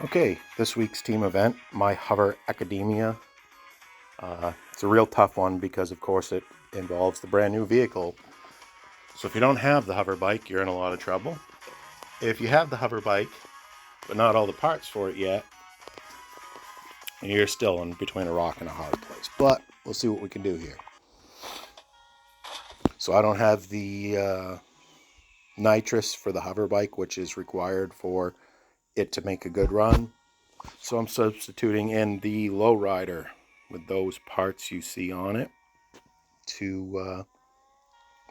Okay, this week's team event, My Hover Academia. It's a real tough one because, of course, it involves the brand new vehicle. So if you don't have the hover bike, you're in a lot of trouble. If you have the hover bike, but not all the parts for it yet, you're still in between a rock and a hard place. But we'll see what we can do here. So I don't have the nitrous for the hover bike, which is required for it to make a good run. So I'm substituting in the lowrider with those parts you see on it to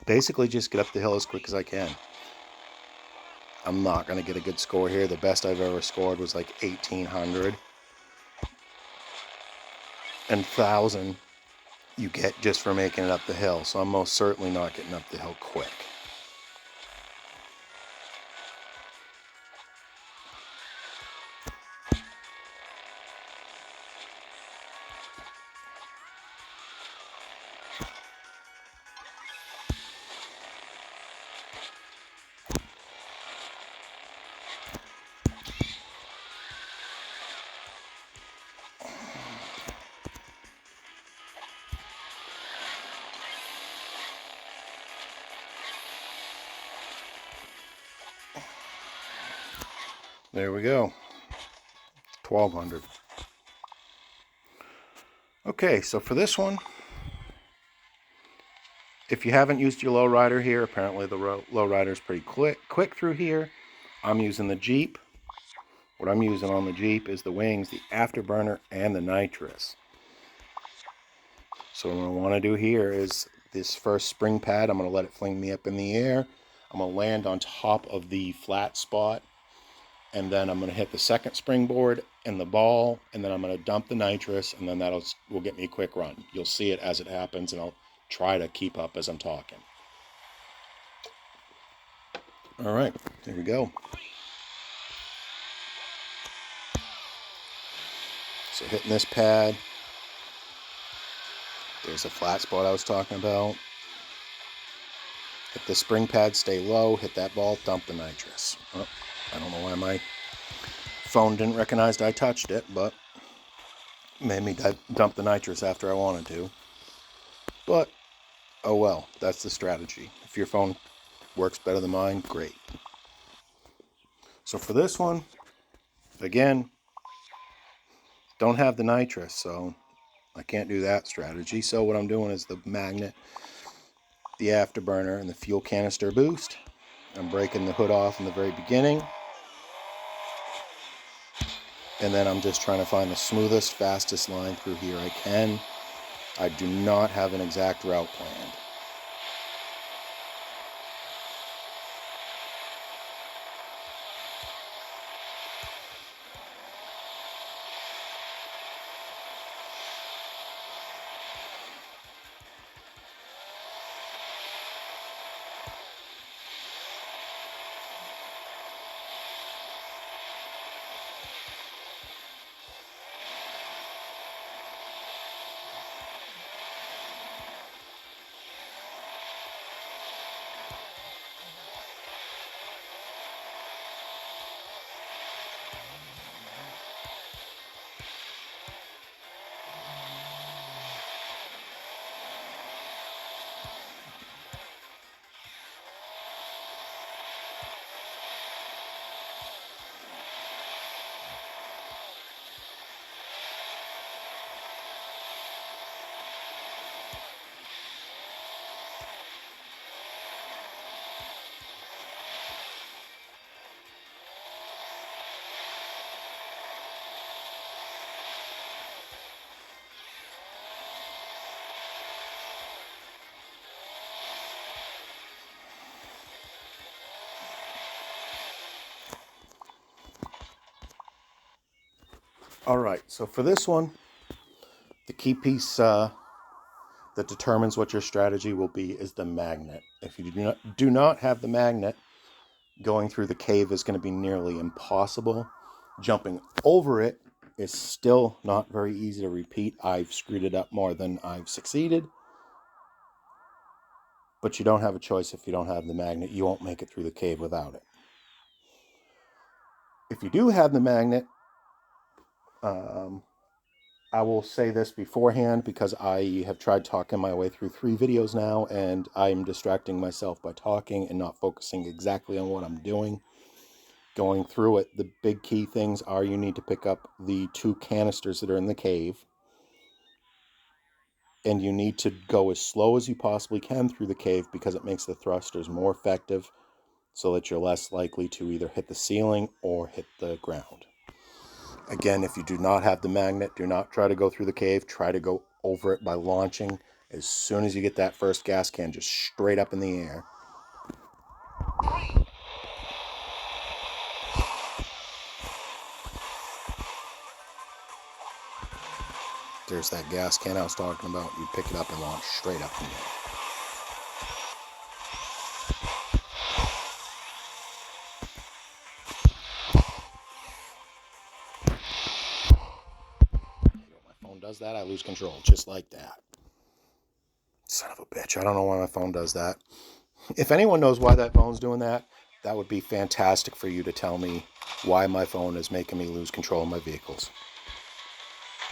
basically just get up the hill as quick as I can. I'm not going to get a good score here. The best I've ever scored was like 1800. And 1000 you get just for making it up the hill. So I'm most certainly not getting up the hill quick. There we go. 1200. Okay, so for this one, if you haven't used your lowrider here, apparently the lowrider is pretty quick through here. I'm using the Jeep. What I'm using on the Jeep is the wings, the afterburner, and the nitrous. So what I want to do here is this first spring pad, I'm going to let it fling me up in the air. I'm going to land on top of the flat spot, and then I'm going to hit the second springboard and the ball, and then I'm going to dump the nitrous, and then will get me a quick run. You'll see it as it happens, and I'll try to keep up as I'm talking. All right, here we go. So hitting this pad, there's a flat spot I was talking about. Hit the spring pad, stay low, hit that ball, dump the nitrous. Oh, I don't know why my phone didn't recognize I touched it, but made me dump the nitrous after I wanted to. But, oh well, that's the strategy. If your phone works better than mine, great. So for this one, again, don't have the nitrous, so I can't do that strategy. So what I'm doing is the magnet, the afterburner, and the fuel canister boost. I'm breaking the hood off in the very beginning. And then I'm just trying to find the smoothest, fastest line through here I can. I do not have an exact route planned. All right, so for this one, the key piece that determines what your strategy will be is the magnet. If you do not have the magnet, going through the cave is going to be nearly impossible. Jumping over it is still not very easy to repeat. I've screwed it up more than I've succeeded. But you don't have a choice if you don't have the magnet. You won't make it through the cave without it. If you do have the magnet, I will say this beforehand because I have tried talking my way through 3 videos now, and I'm distracting myself by talking and not focusing exactly on what I'm doing. Going through it, the big key things are you need to pick up the 2 canisters that are in the cave, and you need to go as slow as you possibly can through the cave because it makes the thrusters more effective so that you're less likely to either hit the ceiling or hit the ground. Again, if you do not have the magnet, do not try to go through the cave. Try to go over it by launching. As soon as you get that first gas can, just straight up in the air. There's that gas can I was talking about. You pick it up and launch straight up in the air. My phone does that, I lose control, just like that. Son of a bitch, I don't know why my phone does that. If anyone knows why that phone's doing that, that would be fantastic for you to tell me why my phone is making me lose control of my vehicles.